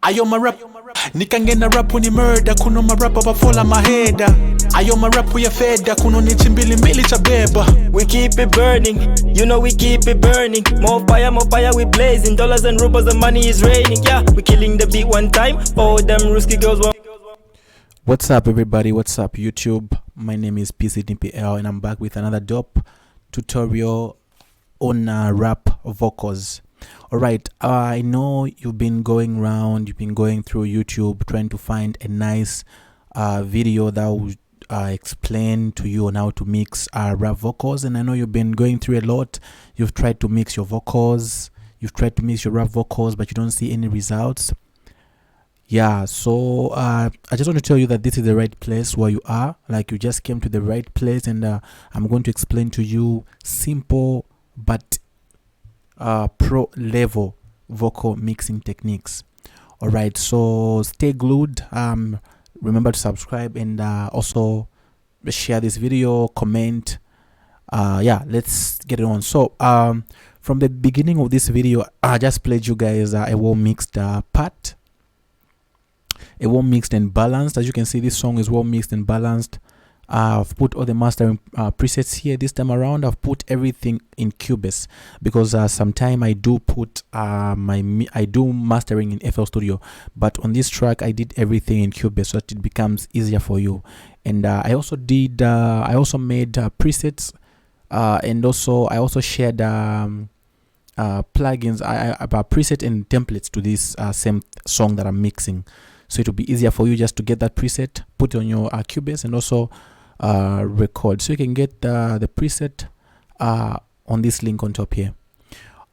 Ayo ma rap nikangena rap ni murder kuno ma rap abafola maheda. Ayo ma rap ya feda kuno ni chimbili mbili cha beba. We keep it burning, you know we keep it burning. More fire we blazing. Dollars and rubles and money is raining. Yeah, we killing the beat one time. Oh, them Ruski girls want. What's up everybody, what's up YouTube? My name is PCDPL and I'm back with another dope tutorial on rap vocals. Alright, I know you've been going around, you've been going through YouTube trying to find a nice video that will explain to you on how to mix rap vocals, and I know you've been going through a lot. You've tried to mix your vocals, you've tried to mix your rap vocals, but you don't see any results. Yeah, so I just want to tell you that this is the right place where you are. Like, you just came to the right place, and I'm going to explain to you simple but pro level vocal mixing techniques. All right, so stay glued. Remember to subscribe and also share this video, comment. Yeah, let's get it on. So from the beginning of this video, I just played you guys a well mixed part. A well mixed and balanced. As you can see, this song is well mixed and balanced. I've put all the mastering presets here. This time around I've put everything in Cubase, because sometime I do put I do mastering in FL Studio, but on this track I did everything in Cubase so that it becomes easier for you. And I also made presets, and also I also shared plugins, preset and templates to this same song that I'm mixing, so it will be easier for you just to get that preset, put it on your Cubase, and also record. So you can get the preset on this link on top here.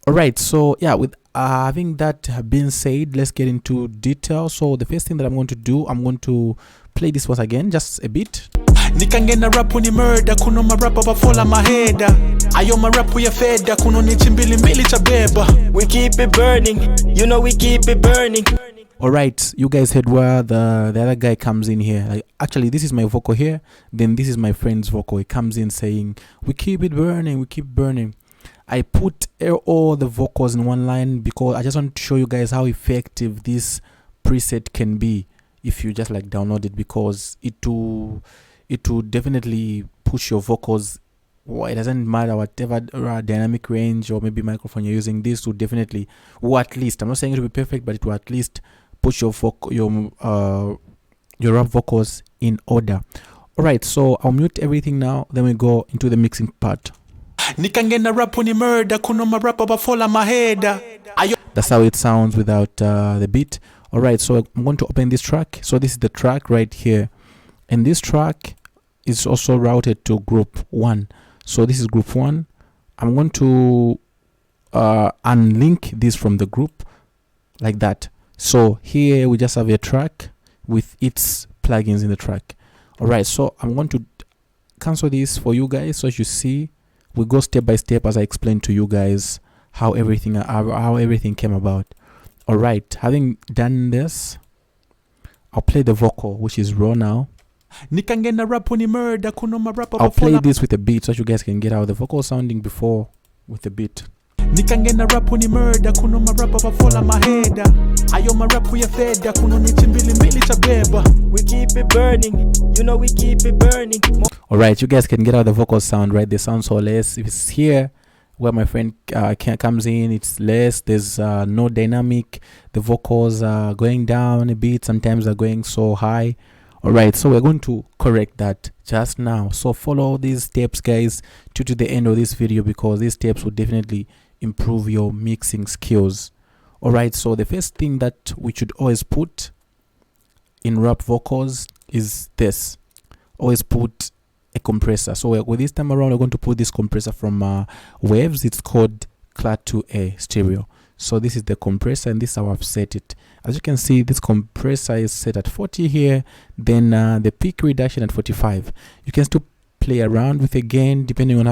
All right, so yeah, with having that being said, let's get into detail. So the first thing that I'm going to do, I'm going to play this once again, just a bit. Nikangena rap ni murder kuno ma rap abafola maheda. Ayo ma rap ya feda kuno ni chimbili mbili cha beba. We keep it burning, you know we keep it burning. Alright, you guys heard where the other guy comes in here. Like, actually, this is my vocal here, then this is my friend's vocal. He comes in saying, we keep it burning, we keep burning. I put all the vocals in one line because I just want to show you guys how effective this preset can be if you just like download it, because it will definitely push your vocals. Well, it doesn't matter whatever dynamic range or maybe microphone you're using. This will definitely, or at least, I'm not saying it will be perfect, but it will at least push your rap vocals in order. All right, so I'll mute everything now, then we go into the mixing part. Nikangena rap ni murder kuno ma rap abafola maheda. That's how it sounds without the beat. All right, so I'm going to open this track. So this is the track right here, and this track is also routed to group 1. So this is group 1. I'm going to unlink this from the group like that. So here we just have a track with its plugins in the track. All right, so I'm going to cancel this for you guys, so as you see, we go step by step as I explain to you guys how everything came about. All right, having done this, I'll play the vocal, which is raw now. I'll play this with a beat so you guys can get how the vocal sounding before with the beat. Nikangena rap ni murder kuno ma rap abafola maheda. Ayo ma rap ya feda kuno ni chimbili mbili cha beba. We keep it burning, you know we keep it burning. Alright, you guys can get how the vocals sound, right? They sound so less. If it's here where my friend comes in, it's less. There's no dynamic. The vocals are going down a bit. Sometimes they're going so high. Alright, so we're going to correct that just now. So follow these steps, guys, to the end of this video, because these steps will definitely improve your mixing skills. Alright, so the first thing that we should always put in rap vocals is this. Always put a compressor. So with this time around, we're going to put this compressor from Waves. It's called Clad 2A stereo. So this is the compressor, and this is how I've set it. As you can see, this compressor is set at 40 here, then the peak reduction at 45. You can still play around with the gain depending on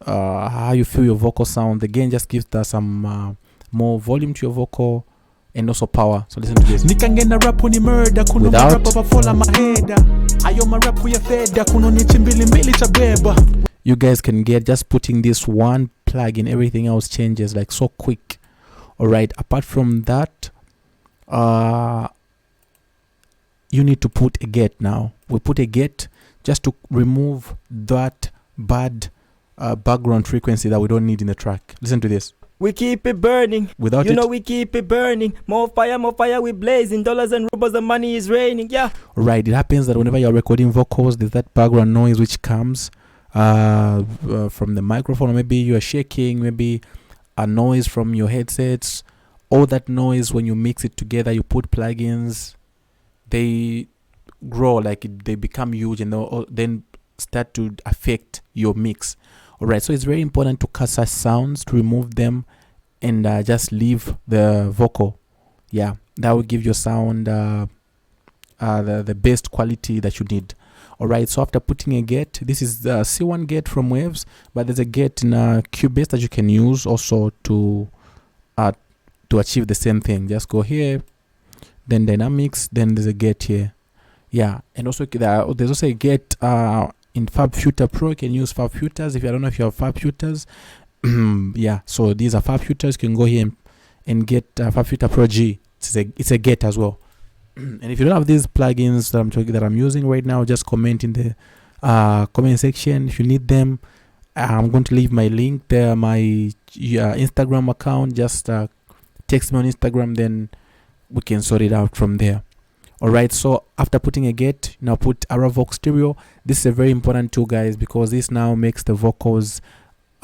how you feel your vocal sound. The gain just gives some more volume to your vocal and also power. So listen to this. You guys can get just putting this one plug in, everything else changes like so quick. All right, apart from that, you need to put a gate. Now we put a gate just to remove that bad background frequency that we don't need in the track. Listen to this. We keep it burning. Without you it, know we keep it burning. More fire we blazing. Dollars and rubles, the money is raining. Yeah. right, it happens that whenever you're recording vocals, there's that background noise which comes from the microphone, or maybe you're shaking, maybe a noise from your headsets. All that noise, when you mix it together, you put plugins, they grow, like they become huge, and then start to affect your mix. All right, so it's very important to cut such sounds, to remove them, and just leave the vocal. Yeah, that will give your sound the best quality that you need. All right, so after putting a gate, this is the C1 gate from Waves, but there's a gate in Cubase that you can use also to achieve the same thing. Just go here, then Dynamics, then there's a gate here. Yeah, and also there's also a gate in FabFilter Pro. You can use FabFilters. If I don't know if you have FabFilters, yeah, so these are FabFilters. You can go here and get FabFilter Pro G. It's a gate as well. And if you don't have these plugins that I'm using right now, just comment in the comment section if you need them. I'm going to leave my link there, my Instagram account. Just text me on Instagram, then we can sort it out from there. All right, so after putting a gate, now put Reverb stereo. This is a very important tool, guys, because this now makes the vocals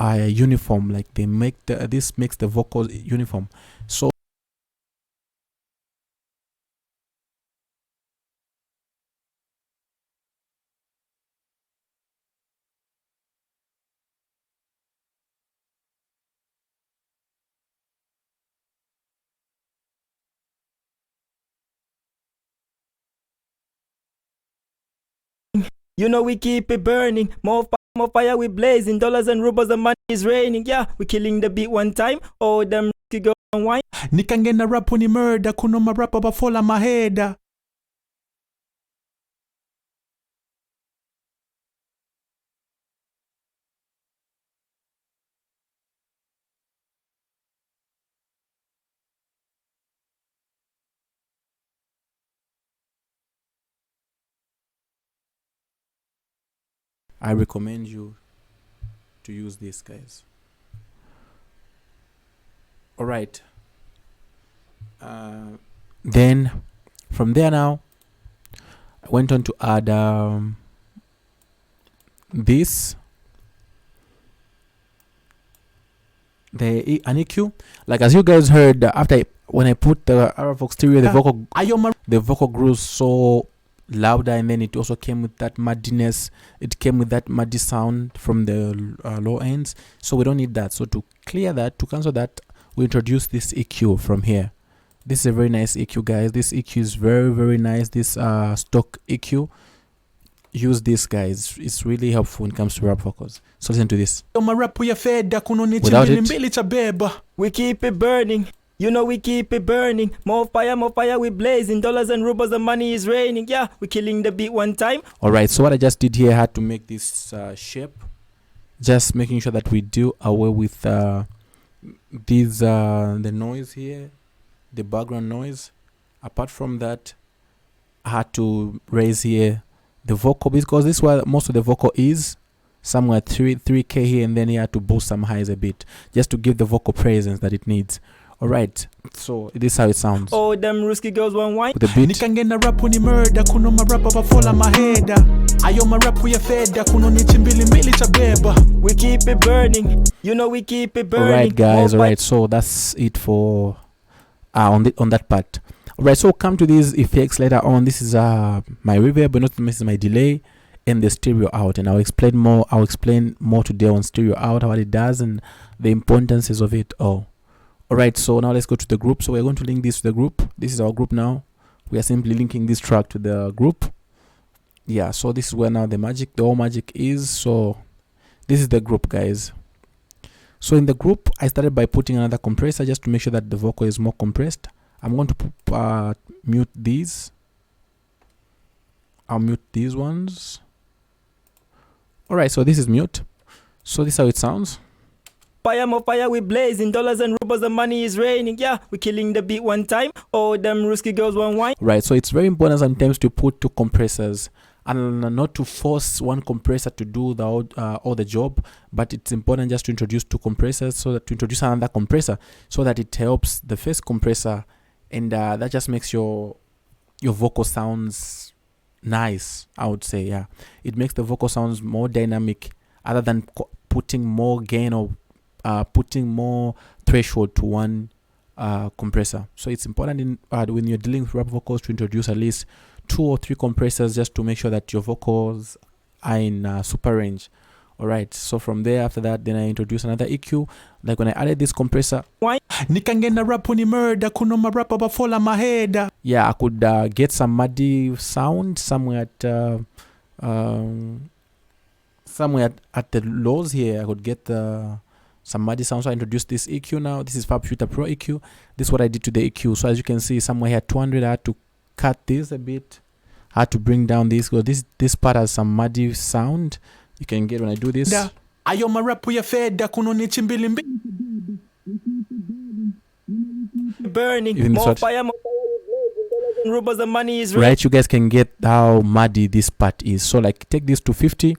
uniform. Like this makes the vocals uniform. So You know we keep it burning. More fire we blazing. Dollars and rubles, the money is raining. Yeah, we killing the beat one time. Oh, them go and wine. Nikangena rap ni murder, kuno marapa bafola maheda. I recommend you to use this, guys. All right. Then from there now, I went on to add this, an EQ. Like as you guys heard, when I put the Reverb stereo, the vocal grew so louder, and then it also came with that muddiness. It came with that muddy sound from the low ends, so we don't need that. So to clear that, to cancel that, we introduce this EQ from here. This is a very nice EQ, guys. This EQ is very, very nice. This stock EQ, use this, guys. It's really helpful when it comes to rap vocals. So listen to this. Without it, we keep it burning. You know we keep it burning. More fire we blazing. Dollars and rubles, the money is raining. Yeah, we killing the beat one time. All right, so what I just did here, I had to make this shape, just making sure that we do away with these the noise here, the background noise. Apart from that, I had to raise here the vocal, because this is where most of the vocal is, somewhere 3K here, and then you had to boost some highs a bit just to give the vocal presence that it needs. All right, so this is how it sounds. Oh, them Ruski girls want wine. With the beat. Nikangena rap ni murder, kuno marapa bafola maheda. Ayo marapu ya feda, kuno ni chimbili cha beba. We keep it burning. You know we keep it burning. All right, guys. All right, so that's it for on that part. All right, so come to these effects later on. This is my reverb, but not to miss my delay and the stereo out, and I'll explain more today on stereo out, what it does and the importances of it all. All right, so now let's go to the group. So we're going to link this to the group. This is our group now. We are simply linking this track to the group. Yeah, so this is where now the whole magic is. So this is the group, guys. So in the group, I started by putting another compressor just to make sure that the vocal is more compressed. I'm going to mute these. I'll mute these ones. All right, so this is mute. So this is how it sounds. more fire, we blazing. Dollars and rubles, the money is raining. Yeah, we killing the beat one time. Oh, them risky girls want wine. Right, so it's very important sometimes to put two compressors and not to force one compressor to do all the job, but it's important just to introduce two compressors, so that to introduce another compressor so that it helps the first compressor, and that just makes your vocal sounds nice, I would say. Yeah, it makes the vocal sounds more dynamic other than putting more gain or putting more threshold to one compressor. So it's important when you're dealing with rap vocals to introduce at least 2 or 3 compressors just to make sure that your vocals are in super range. All right, so from there, after that, then I introduce another EQ. Like when I added this compressor, nikangena rap ni murder kuno ma rap abafola maheda. Yeah, I could get some muddy sound somewhere at the lows here. I could get some muddy sound, so I introduced this EQ now. This is FabFilter Pro EQ. This is what I did to the EQ. So as you can see, somewhere here 200, I had to cut this a bit. I had to bring down this because this part has some muddy sound. You can get when I do this. Ayo ma rap ya feda kuno ni chimbili mbili. Burning more fire, more fire, rubles, the money is right. You guys can get how muddy this part is. So like take this to 50,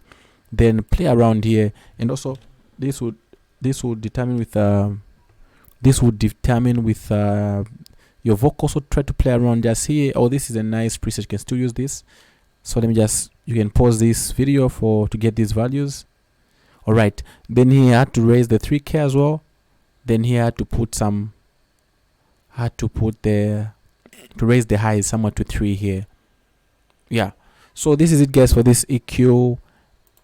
then play around here, and also this would determine with your vocals. So try to play around just here. Oh, this is a nice preset. You can still use this. So you can pause this video to get these values. All right, then he had to raise the 3K as well. Then he had to put to raise the highs somewhat to 3 here. Yeah, so this is it, guys, for this EQ.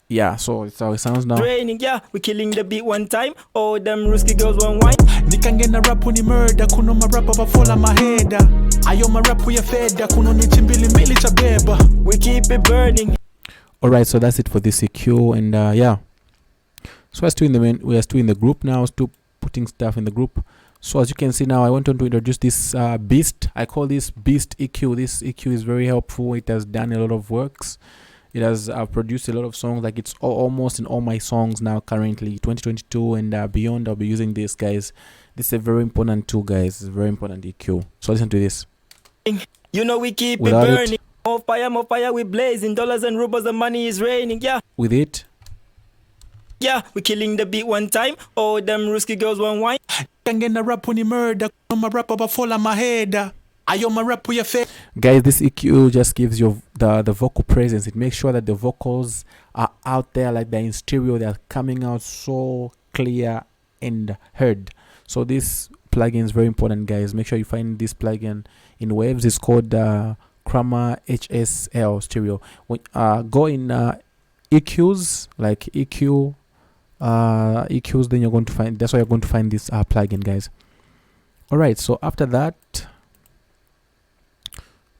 Yeah, so it's how it sounds now. Training, yeah, we killing the beat one time. Oh, them risky girls want wine. Nikangena rap ni murder kuno ma rap abafola maheda. Ayo ma rap ya feda kuno ni chimbili mbili cha beba. We keep it burning. All right, so that's it for this EQ, and yeah. So we are still in the group now, still putting stuff in the group. So as you can see now, I want to introduce this Beast. I call this Beast EQ. This EQ is very helpful. It has done a lot of works. It has produced a lot of songs. Like it's almost in all my songs now currently, 2022 and beyond. I'll be using this, guys. This is a very important tool, guys. It's a very important EQ. So listen to this. You know we keep it burning. More fire, we blazing. Dollars and rubles, the money is raining. Yeah. With it. Yeah, we killing the beat one time. Oh, them risky girls want wine. Kangena rap ni murder kuno ma rap abafola maheda. Ayo ma rap ya feda. Guys, this EQ just gives you the vocal presence. It makes sure that the vocals are out there, like they're in stereo. They're coming out so clear and heard. So this plugin is very important, guys. Make sure you find this plugin in Waves. It's called Chroma HSL Stereo. When go in EQs, like EQs, then you're going to find, that's why you're going to find this plugin, guys. All right, so after that,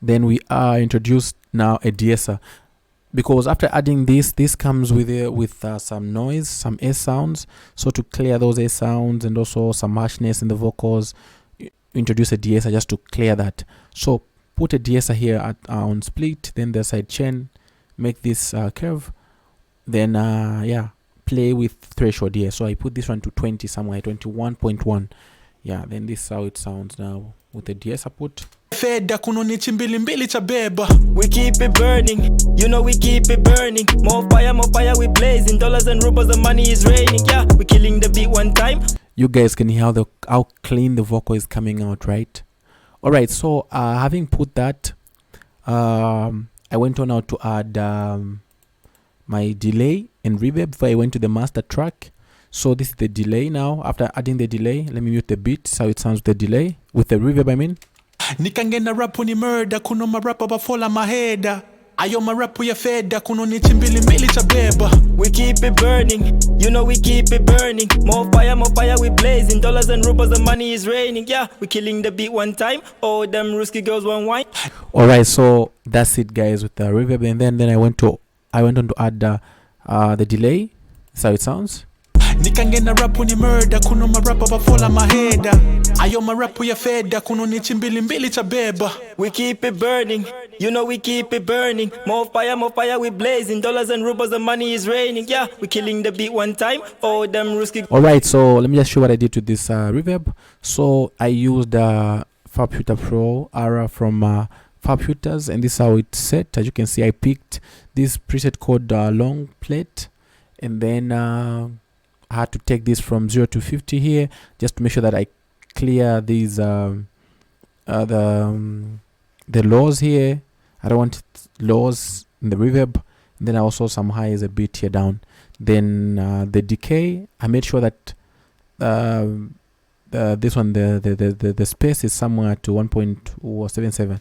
then we are introduced now a de-esser, because after adding this comes with some noise, some S sounds. So to clear those S sounds and also some harshness in the vocals, introduce a de-esser just to clear that. So put a de-esser here on split, then the side chain, make this curve, then yeah, play with threshold here. So I put this one to 20 somewhere, 21.1. Yeah, then this is how it sounds now with the de-esser put. Feda kuno ni chimbili mbili cha beba. We keep it burning. You know we keep it burning. More fire, we blazing. Dollars and rubles, the money is raining. Yeah, we killing the beat one time. You guys can hear how clean the vocal is coming out, right? All right, so having put that, I went on now to add my delay and reverb before I went to the master track. So this is the delay now. After adding the delay, let me mute the beat. So it sounds with the delay, with the reverb, I mean. Nikangena rap ni murder kuno ma rap abafola maheda. Ayo ma rap ya feda kuno ni chimbili mbili cha beba. We keep it burning. You know we keep it burning. More fire, we blazing. Dollars and rubles, the money is raining. Yeah, we killing the beat one time. Oh, them risky girls want wine. All right, so that's it, guys, with the reverb, and then I went on to add the delay. That's how it sounds. Nikangena rap ni murder kuno ma rap abafola maheda. Ayo ma rap ya feda kuno ni chimbili mbili cha beba. We keep it burning. You know we keep it burning. More fire we blazing. Dollars and rubles, the money is raining. Yeah, we killing the beat one time. Oh, them Ruski. Alright, so let me just show what I did to this reverb. So I used Computer Pro Ara from Computers, and this is how it's set. As you can see, I picked this preset called long plate, and then I had to take this from 0 to 50 here just to make sure that I clear these the lows here. I don't want lows in the reverb. And then I also some highs a bit here down. Then the decay, I made sure that this one, the space is somewhere to 1.77.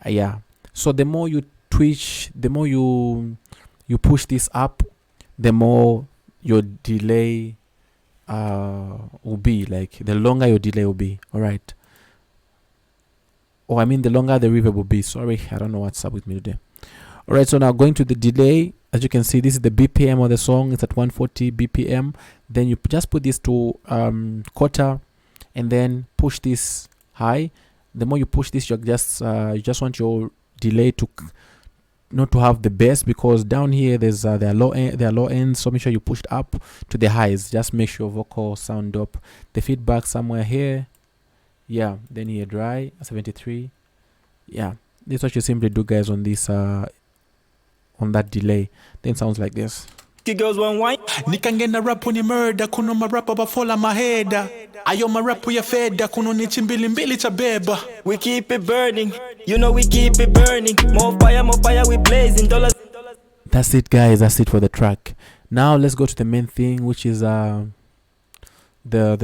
Yeah, so the more you twitch, the more you push this up, the more your delay will be, like the longer your delay will be. All right, I mean the longer the reverb will be. Sorry, I don't know what's up with me today. All right, so now going to the delay, as you can see, this is the BPM of the song. It's at 140 BPM. Then you just put this to quarter, and then push this high. The more you push this, you just want your delay to not to have the bass, because down here there's there are low ends. So make sure you push it up to the highs. Just make sure vocal sound up. The feedback somewhere here. Yeah, then here dry 73. Yeah, this is what you simply do, guys, on this on that delay. Then sounds like this. Girls one wine. Nikangena rapu ni murder, kuno marapa bafola maheda. Ayo marapu ya feda, kuno ni chimbili mbili cha beba. We keep it burning, you know we keep it burning. More fire we blazing. Dollars. That's it, guys. That's it for the track. Now let's go to the main thing, which is the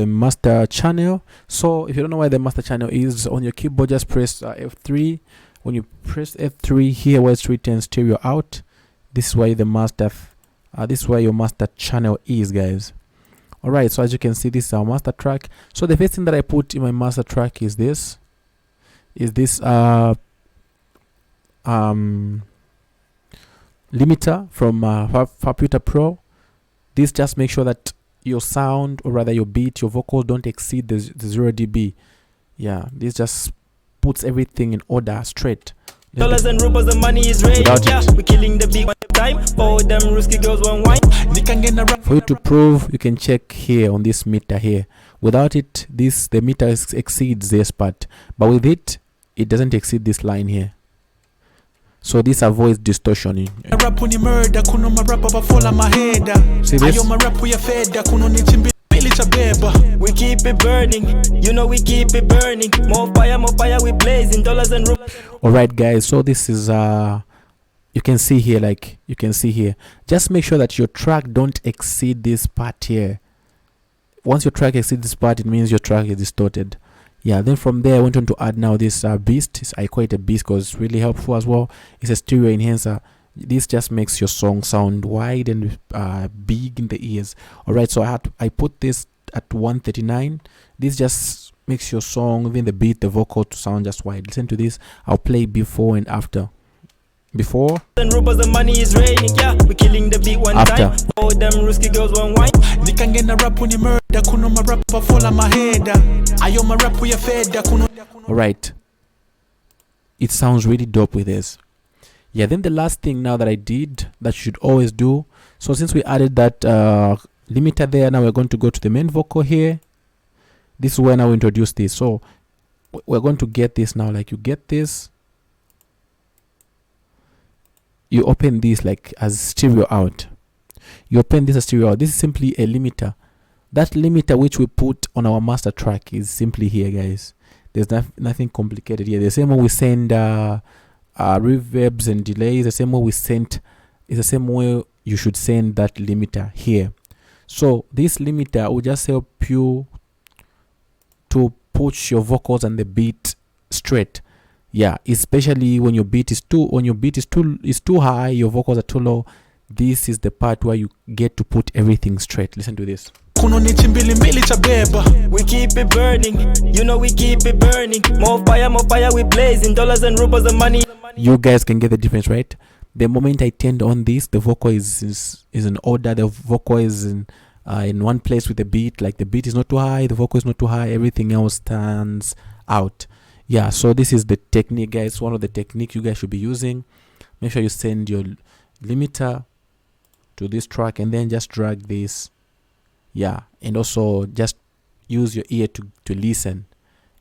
master channel. So if you don't know where the master channel is on your keyboard, just press F3. When you press F3 here where it's written stereo out, this is where the master this is where your master channel is, guys. All right, so as you can see, this is our master track. So the first thing that I put in my master track is this limiter from Computer Pro. This just makes sure that your sound, or rather your beat, your vocals don't exceed the 0 dB. Yeah, this just puts everything in order, straight. Dollars and rubles, the money is raining. Yeah, we killing the beat one time. Oh, them Ruski girls one wine. For you to prove, you can check here on this meter here. Without it, the meter exceeds this part, but with it, it doesn't exceed this line here. So this avoids distortion. See this? We keep it burning, you know we keep it burning. More fire we blazing. Dollars and rubles. Alright, guys, so this is you can see here, like you can see here, just make sure that your track don't exceed this part here. Once your track exceeds this part, it means your track is distorted. Yeah, then from there I went on to add now this beast. I call it a beast because it's really helpful as well. It's a stereo enhancer. This just makes your song sound wide and big in the ears. Alright, so I put this at 139. This just makes your song, even the beat, the vocal, to sound just wide. Listen to this. I'll play before and after. Before, and rubles, the money is raining. Yeah, we killing the beat one after. Time. Oh, them Ruski girls one wine. Alright, it sounds really dope with this. Yeah, then the last thing now that I did, that you should always do. So since we added that limiter there, now we're going to go to the main vocal here. This is where now we introduce this. So we're going to get this now. Like you get this, you open this like as stereo out. You open this as stereo out. This is simply a limiter. That limiter which we put on our master track is simply here, guys. There's nothing complicated here. The same way we send reverbs and delays, the same way we sent, is the same way you should send that limiter here. So this limiter will just help you to push your vocals and the beat straight. Yeah, especially when your beat is too high, your vocals are too low. This is the part where you get to put everything straight. Listen to this. We keep it burning, you know we keep it burning. More fire we blazing. Dollars and rubles, the money. You guys can get the difference, right? The moment I turned on this, the vocal is in order. The vocal is in one place with the beat. Like the beat is not too high, the vocal is not too high. Everything else stands out. Yeah, so this is the technique, guys. One of the technique you guys should be using. Make sure you send your limiter to this track and then just drag this. Yeah, and also just use your ear to listen,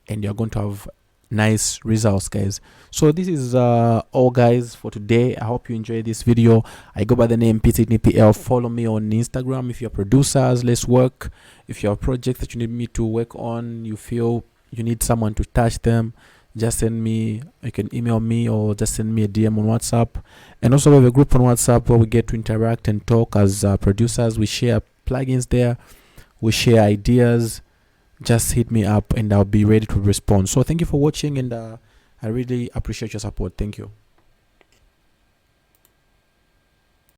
and you're going to have nice results, guys. So this is all, guys, for today. I hope you enjoyed this video. I go by the name PTNPL. Follow me on Instagram. If you're producers, let's work. If you have projects that you need me to work on, you feel you need someone to touch them, just send me. You can email me or just send me a DM on WhatsApp. And also we have a group on WhatsApp where we get to interact and talk as producers. We share plugins there, we share ideas. Just hit me up and I'll be ready to respond. So thank you for watching, and I really appreciate your support. Thank you.